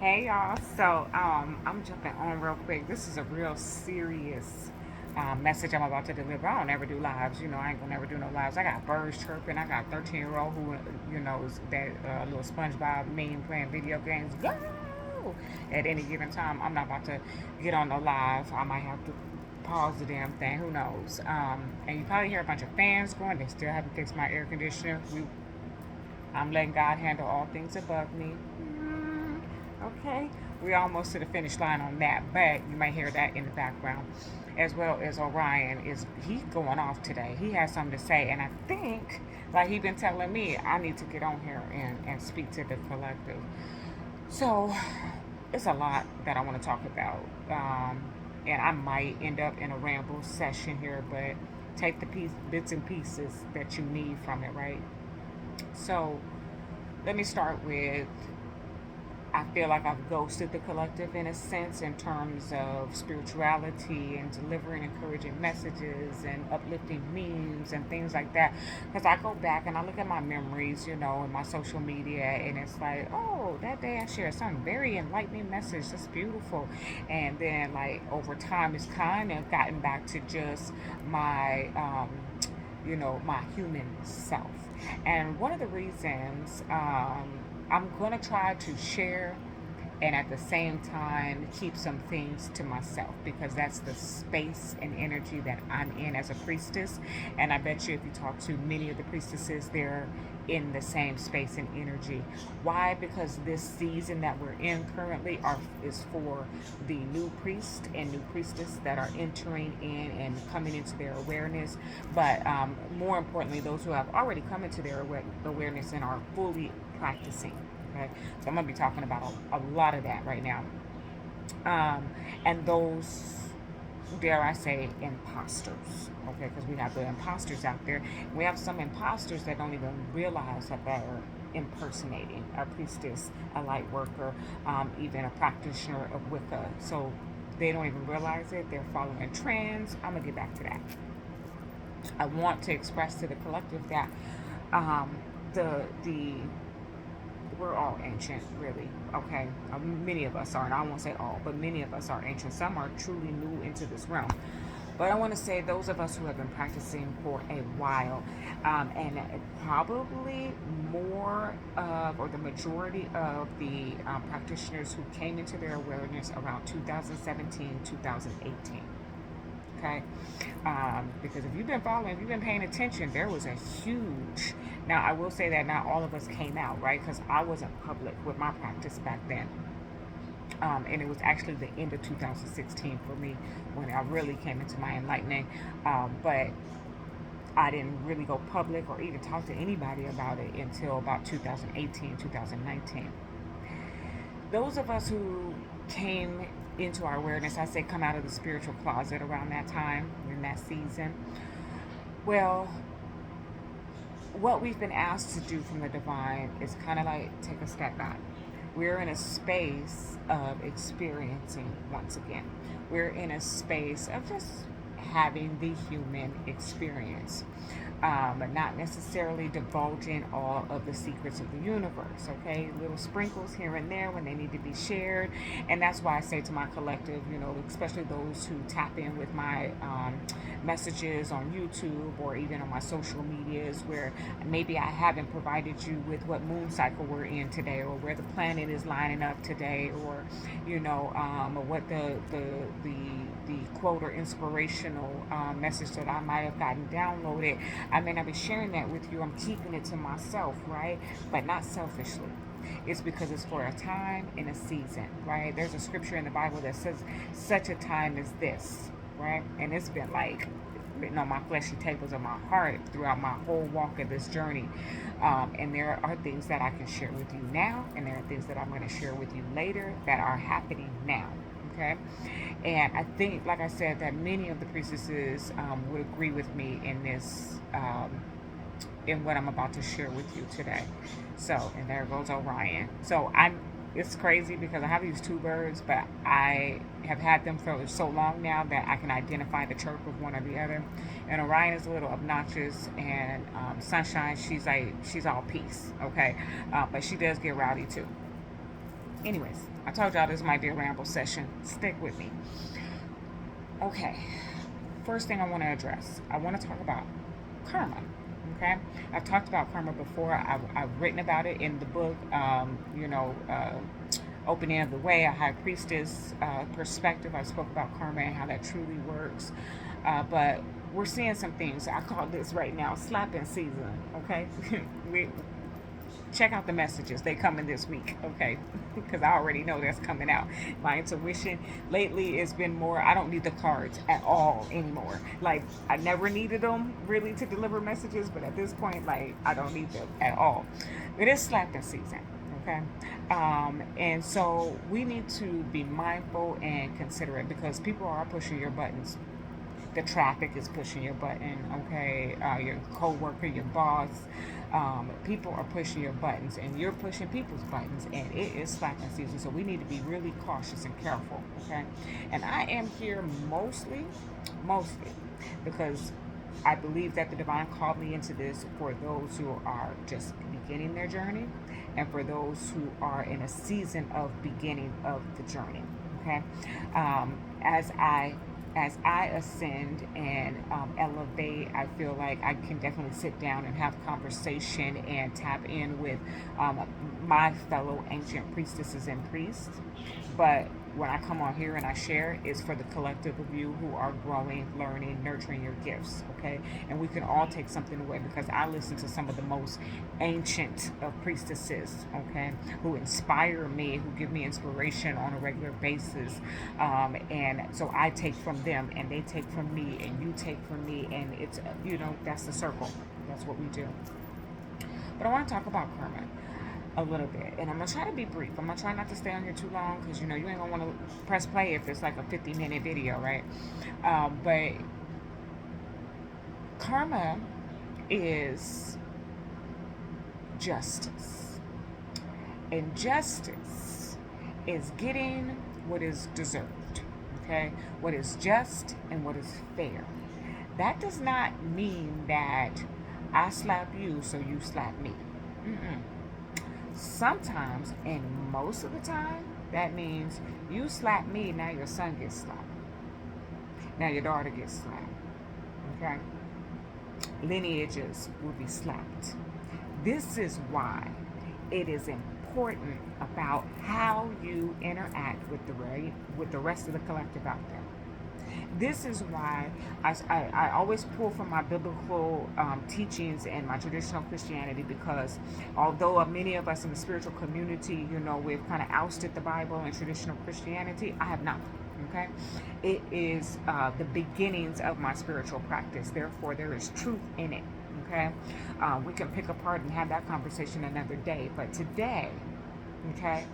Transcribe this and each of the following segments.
Hey y'all, so I'm jumping on real quick. This is a real serious message I'm about to deliver. I don't ever do lives, I ain't gonna ever do no lives. I got birds chirping. I got a 13-year-old who, is that little SpongeBob meme playing video games. Go! At any given time, I'm not about to get on the live. I might have to pause the damn thing. Who knows? And you probably hear a bunch of fans going. They still haven't fixed my air conditioner. I'm letting God handle all things above me. Okay, we're almost to the finish line on that, but you might hear that in the background, as well as Orion is he going off today. He has something to say, and I think like he been telling me I need to get on here and speak to the collective. So it's a lot that I want to talk about, and I might end up in a ramble session here, but take the bits and pieces that you need from it, right? So let me start with I feel like I've ghosted the collective in a sense in terms of spirituality and delivering encouraging messages and uplifting memes and things like that. Because I go back and I look at my memories, in my social media, and it's like, oh, that day I shared some very enlightening message. That's beautiful. And then, like, over time, it's kind of gotten back to just my, my human self. And one of the reasons I'm going to try to share and at the same time keep some things to myself because that's the space and energy that I'm in as a priestess. And I bet you if you talk to many of the priestesses, they're in the same space and energy. Why? Because this season that we're in currently is for the new priest and new priestess that are entering in and coming into their awareness. But more importantly, those who have already come into their awareness and are fully practicing. Okay, so I'm gonna be talking about a lot of that right now, and those, dare I say, imposters. Okay, because we have the imposters out there. We have some imposters that don't even realize that they're impersonating a priestess, a light worker, even a practitioner of Wicca. So they don't even realize it. They're following trends. I'm gonna get back to that. I want to express to the collective that um, the we're all ancient, really. Okay, many of us are, and I won't say all, but many of us are ancient. Some are truly new into this realm. But I want to say those of us who have been practicing for a while, and probably more of, or the majority of the practitioners who came into their awareness around 2017, 2018. Okay, because if you've been following, if you've been paying attention, there was a huge. Now I will say that not all of us came out, right? Because I wasn't public with my practice back then, and it was actually the end of 2016 for me when I really came into my enlightening. But I didn't really go public or even talk to anybody about it until about 2018, 2019. Those of us who came into our awareness, I say come out of the spiritual closet around that time, in that season. Well, what we've been asked to do from the divine is kind of like take a step back. We're in a space of experiencing once again. We're in a space of just having the human experience, but not necessarily divulging all of the secrets of the universe. Okay, little sprinkles here and there when they need to be shared, and that's why I say to my collective, especially those who tap in with my messages on YouTube or even on my social medias, where maybe I haven't provided you with what moon cycle we're in today, or where the planet is lining up today, or or what the quote or inspirational message that I might have gotten downloaded. I may not be sharing that with you. I'm keeping it to myself, right? But not selfishly. It's because it's for a time and a season, right? There's a scripture in the Bible that says, such a time as this, right? And it's been like written on my fleshy tables of my heart throughout my whole walk of this journey. And there are things that I can share with you now, and there are things that I'm going to share with you later that are happening now. Okay, and I think, like I said, that many of the priestesses would agree with me in this, in what I'm about to share with you today. So, and there goes Orion. So it's crazy because I have these two birds, but I have had them for so long now that I can identify the chirp of one or the other. And Orion is a little obnoxious, and Sunshine, she's all peace, okay, but she does get rowdy too. Anyways, I told y'all this might be a ramble session. Stick with me. Okay, first thing I want to address, I want to talk about karma. Okay, I've talked about karma before. I've written about it in the book. Opening of the Way, a high priestess perspective. I spoke about karma and how that truly works. But we're seeing some things. I call this right now slapping season. Okay, we check out the messages. They coming this week, okay? Because I already know that's coming out. My intuition lately has been more, I don't need the cards at all anymore. Like, I never needed them really to deliver messages, but at this point, like, I don't need them at all. It is slapping season, okay? And so we need to be mindful and considerate because people are pushing your buttons. The traffic is pushing your button, okay? Your coworker, your boss, people are pushing your buttons, and you're pushing people's buttons, and it is slapping season. So we need to be really cautious and careful, okay? And I am here mostly, because I believe that the divine called me into this for those who are just beginning their journey, and for those who are in a season of beginning of the journey, okay? As I ascend and elevate, I feel like I can definitely sit down and have conversation and tap in with my fellow ancient priestesses and priests. But when I come on here and I share, it's for the collective of you who are growing, learning, nurturing your gifts, okay? And we can all take something away because I listen to some of the most ancient of priestesses, okay, who inspire me, who give me inspiration on a regular basis. And so I take from them and they take from me and you take from me. And it's, that's the circle. That's what we do. But I want to talk about karma a little bit, and I'm gonna try to be brief. I'm gonna try not to stay on here too long because you ain't gonna want to press play if it's like a 50-minute video, right? But karma is justice, and justice is getting what is deserved, okay? What is just and what is fair. That does not mean that I slap you so you slap me. Mm-mm. Sometimes, and most of the time, that means you slap me, now your son gets slapped. Now your daughter gets slapped. Okay? Lineages will be slapped. This is why it is important about how you interact with the rest of the collective out there. This is why I always pull from my biblical teachings and my traditional Christianity, because although many of us in the spiritual community, we've kind of ousted the Bible and traditional Christianity, I have not. Okay, it is the beginnings of my spiritual practice. Therefore, there is truth in it. Okay, we can pick apart and have that conversation another day. But today, okay,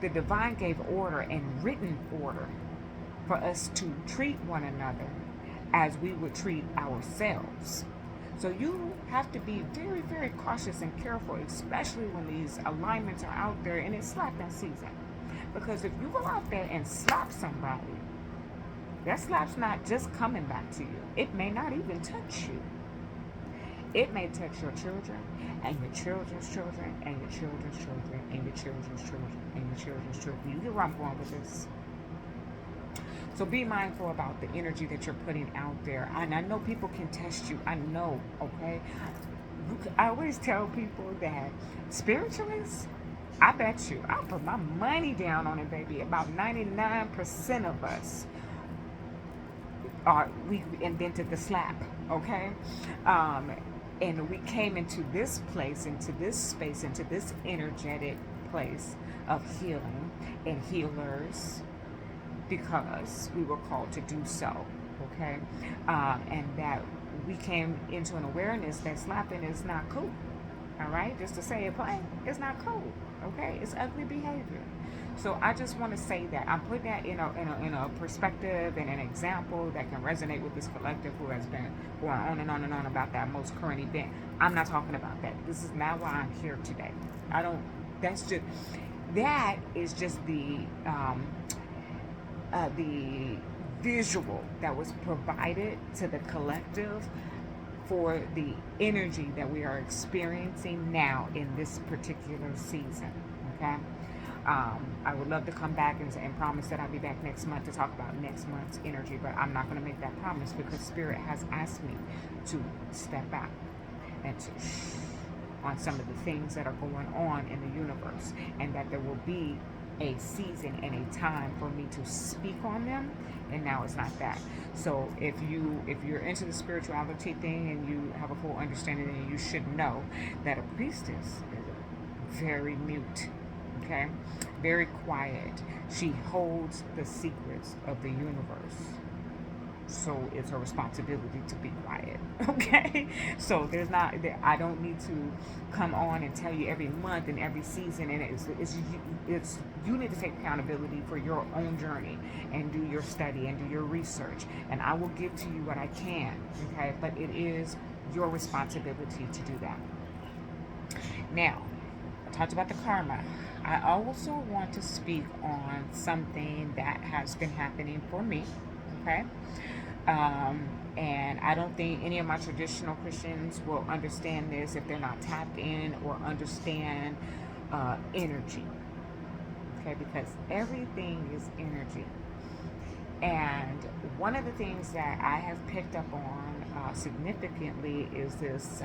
the divine gave order and written order for us to treat one another as we would treat ourselves. So you have to be very, very cautious and careful, especially when these alignments are out there and it's slapping season. Because if you go out there and slap somebody, that slap's not just coming back to you. It may not even touch you. It may touch your children and your children's children and your children's children and your children's children and your children's children. You get where I'm going with this? So be mindful about the energy that you're putting out there. And I know people can test you. I know, okay? I always tell people that spiritualists, I bet you, I'll put my money down on it, baby. About 99% of us we invented the slap, okay? And we came into this place, into this space, into this energetic place of healing and healers, because we were called to do so, okay? And that we came into an awareness that slapping is not cool, all right? Just to say it plain, it's not cool, okay? It's ugly behavior. So I just want to say that I'm putting that in a perspective and an example that can resonate with this collective who has been going on and on and on about that most current event. I'm not talking about that. This is not why I'm here today. That is just the visual that was provided to the collective for the energy that we are experiencing now in this particular season, okay? I would love to come back and promise that I'll be back next month to talk about next month's energy, but I'm not going to make that promise because Spirit has asked me to step back and to shh on some of the things that are going on in the universe, and that there will be a season and a time for me to speak on them, and now it's not that. So if you're into the spirituality thing and you have a full understanding, then you should know that a priestess is very mute, okay, very quiet. She holds the secrets of the universe, so it's her responsibility to be quiet. Okay, so I don't need to come on and tell you every month and every season, and it's you need to take accountability for your own journey and do your study and do your research, and I will give to you what I can. Okay, but it is your responsibility to do that. Now, I talked about the karma. I also want to speak on something that has been happening for me. Okay, and I don't think any of my traditional Christians will understand this if they're not tapped in or understand energy. Okay, because everything is energy. And one of the things that I have picked up on significantly is this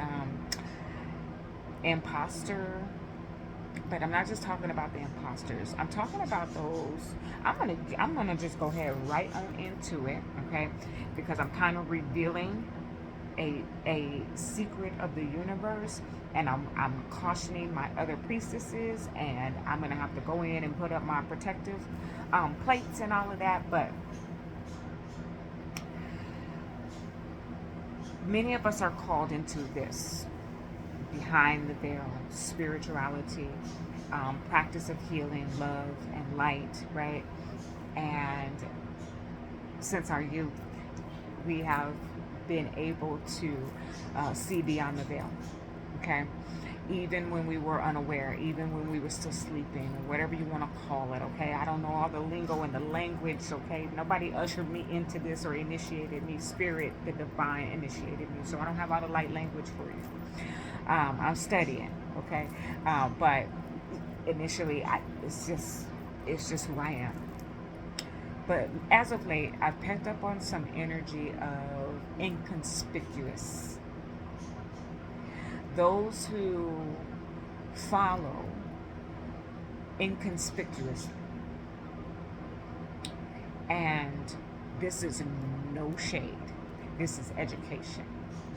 imposter. But I'm not just talking about the imposters. I'm talking about those. I'm gonna just go ahead right on into it, okay? Because I'm kind of revealing a secret of the universe, and I'm cautioning my other priestesses, and I'm gonna have to go in and put up my protective plates and all of that. But many of us are called into this behind the veil spirituality, practice of healing, love, and light, right? And since our youth, we have been able to see beyond the veil, okay? Even when we were unaware, even when we were still sleeping, or whatever you want to call it, okay? I don't know all the lingo and the language, okay? Nobody ushered me into this or initiated me. Spirit, the divine, initiated me. So I don't have all the light language for you. I'm studying, okay? But initially, it's just who I am. But as of late, I've picked up on some energy of inconspicuous. Those who follow inconspicuously. And this is no shade. This is education.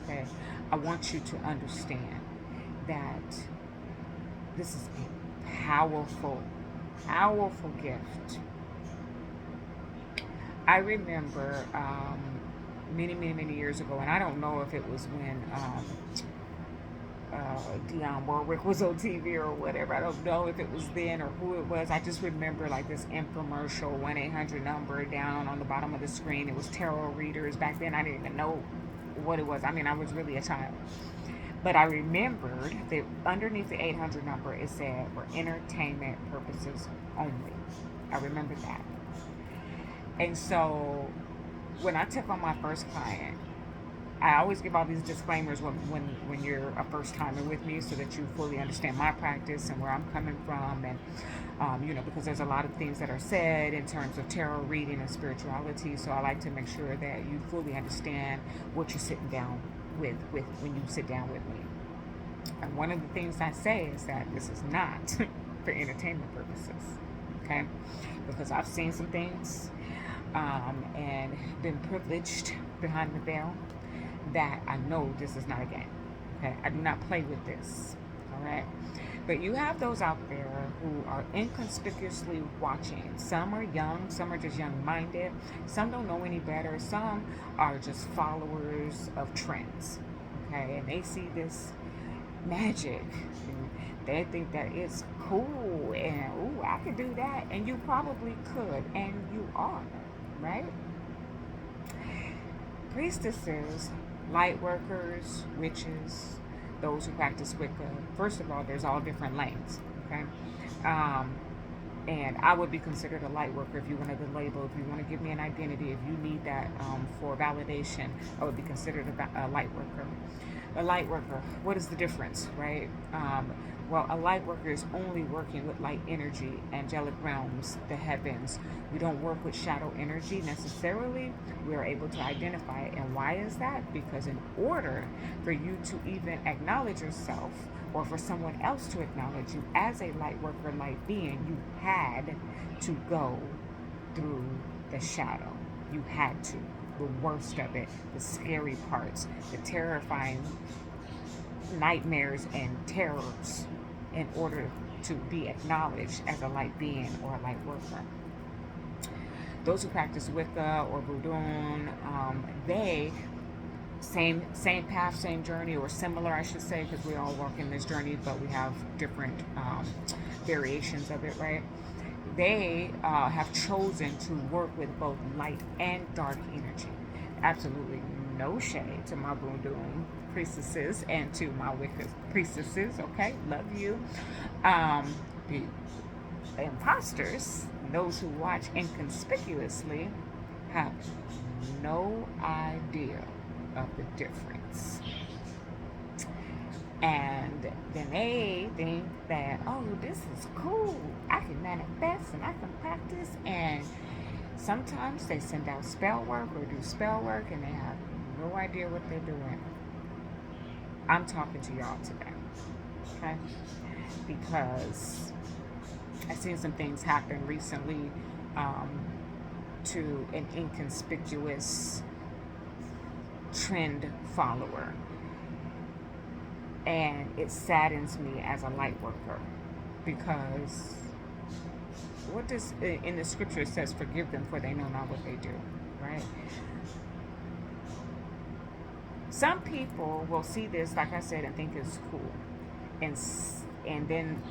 Okay? I want you to understand that this is a powerful, powerful gift. I remember many, many, many years ago, and I don't know if it was when Dionne Warwick was on TV or whatever. I don't know if it was then or who it was. I just remember like this infomercial 1-800 number down on the bottom of the screen. It was tarot readers. Back then, I didn't even know what it was. I mean, I was really a child. But I remembered that underneath the 800 number, it said for entertainment purposes only. I remember that. And so when I took on my first client, I always give all these disclaimers when you're a first timer with me so that you fully understand my practice and where I'm coming from. And, because there's a lot of things that are said in terms of tarot reading and spirituality. So I like to make sure that you fully understand what you're sitting down with when you sit down with me. And one of the things I say is that this is not for entertainment purposes, okay? Because I've seen some things and been privileged behind the veil that I know this is not a game. Okay, I do not play with this. All right, but you have those out there who are inconspicuously watching. Some are young, some are just young-minded. Some don't know any better. Some are just followers of trends. Okay, and they see this magic. And they think that it's cool, and ooh, I could do that, and you probably could, and you are, right? Priestesses, light workers, witches, those who practice Wicca. First of all, there's all different lanes, okay? And I would be considered a light worker if you wanted the label. If you want to give me an identity, if you need that for validation, I would be considered a light worker. A light worker, what is the difference, right? Well, a light worker is only working with light energy, angelic realms, the heavens. We don't work with shadow energy necessarily. We are able to identify it. And why is that? Because in order for you to even acknowledge yourself, or for someone else to acknowledge you as a light worker, light being, you had to go through the shadow. You had to. The worst of it, the scary parts, the terrifying nightmares and terrors, in order to be acknowledged as a light being or a light worker. Those who practice Wicca or Voodoo, they same path, same journey, or similar, I should say, because we all walk in this journey, but we have different variations of it, right? They have chosen to work with both light and dark energy. Absolutely no shade to my Voodoo priestesses and to my Wicca priestesses, okay? Love you. The imposters, those who watch inconspicuously, have no idea of the difference. And then they think that, oh, this is cool. I can manifest and I can practice. And sometimes they send out spell work or do spell work and they have no idea what they're doing. I'm talking to y'all today, okay? Because I've seen some things happen recently to an inconspicuous trend follower. And it saddens me as a light worker, because what does in the scripture, it says, forgive them for they know not what they do, right? Some people will see this, like I said, and think it's cool, and then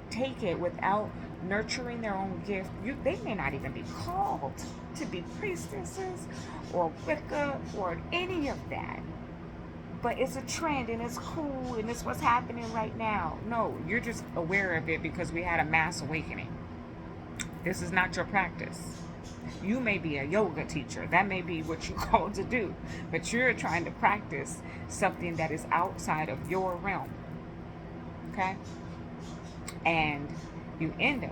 take it without nurturing their own gift. They may not even be called to be priestesses or Wicca or any of that. But it's a trend and it's cool and it's what's happening right now. No, you're just aware of it because we had a mass awakening. This is not your practice. You may be a yoga teacher. That may be what you're called to do. But you're trying to practice something that is outside of your realm. Okay? And you end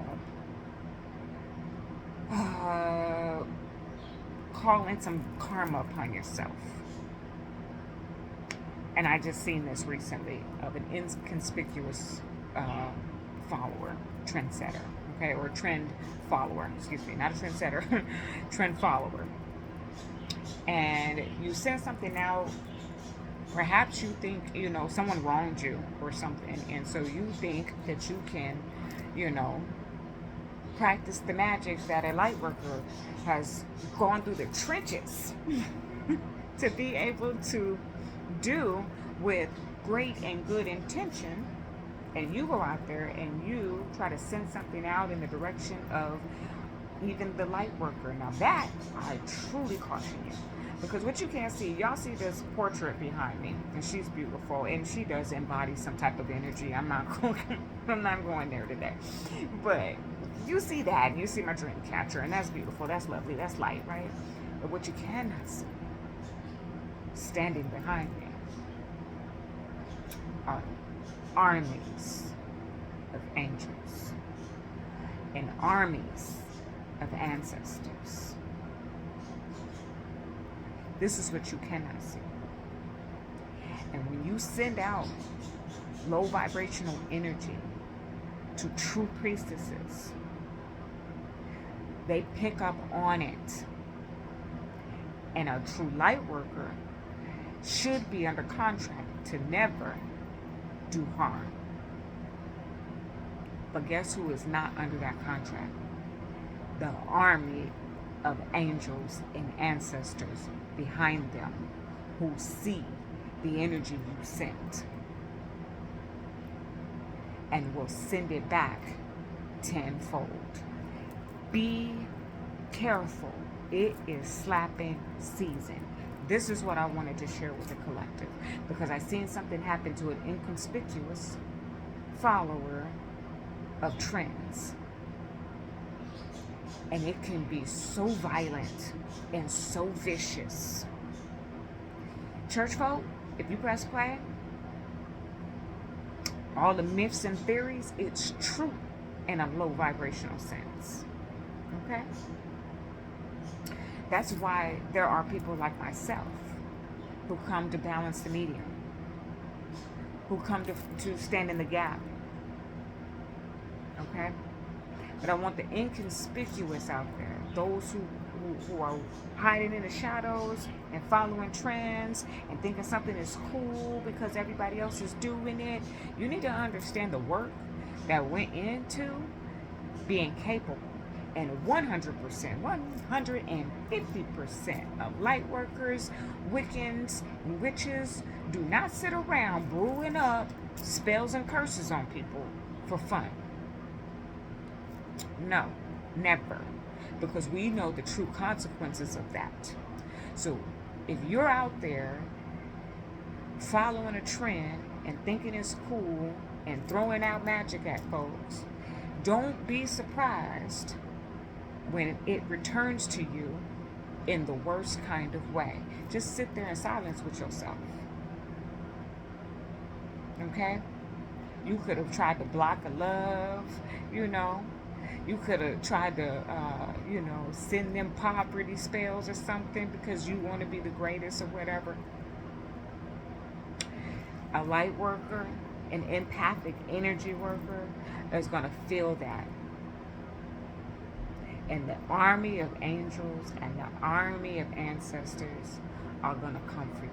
up calling some karma upon yourself. And I just seen this recently of an inconspicuous follower, trendsetter, okay, or trend follower, excuse me, not a trendsetter, trend follower. And you send something out, perhaps you think, someone wronged you or something, and so you think that you can, practice the magic that a light worker has gone through the trenches to be able to do with great and good intention, and you go out there and you try to send something out in the direction of even the light worker. Now that I truly caution you, because what you can't see, y'all see this portrait behind me, and she's beautiful, and she does embody some type of energy. I'm not going there today, but you see that, and you see my dream catcher, and that's beautiful, that's lovely, that's light, right? But what you cannot see, standing behind me, are armies of angels and armies of ancestors. This is what you cannot see. And when you send out low vibrational energy to true priestesses, they pick up on it. And a true light worker should be under contract to never do harm. But guess who is not under that contract? The army of angels and ancestors behind them who see the energy you sent and will send it back tenfold. Be careful. It is slapping season. This is what I wanted to share with the collective, because I seen something happen to an inconspicuous follower of trends. And it can be so violent and so vicious. Church folk, if you press play, all the myths and theories, it's true in a low vibrational sense. Okay? That's why there are people like myself who come to balance the medium, who come to stand in the gap. Okay? But I want the inconspicuous out there, those who are hiding in the shadows and following trends and thinking something is cool because everybody else is doing it. You need to understand the work that went into being capable. And 100%, 150% of light workers, Wiccans, and witches do not sit around brewing up spells and curses on people for fun. No, never. Because we know the true consequences of that. So if you're out there following a trend and thinking it's cool and throwing out magic at folks, don't be surprised when it returns to you in the worst kind of way. Just sit there in silence with yourself. Okay? You could have tried to block a love, you know. You could have tried to, send them poverty spells or something because you want to be the greatest or whatever. A light worker, an empathic energy worker is going to feel that. And the army of angels and the army of ancestors are going to come for you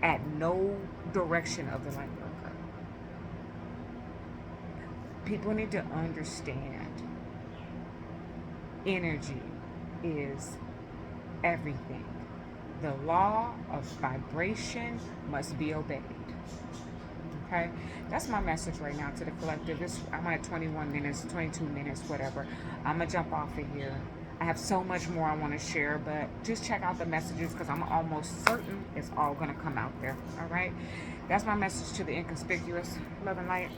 at no direction of the light worker. People need to understand energy is everything. The law of vibration must be obeyed. Okay? That's my message right now to the collective. I'm at 21 minutes, 22 minutes, whatever. I'm going to jump off of here. I have so much more I want to share, but just check out the messages because I'm almost certain it's all going to come out there. All right? That's my message to the inconspicuous. Love and light.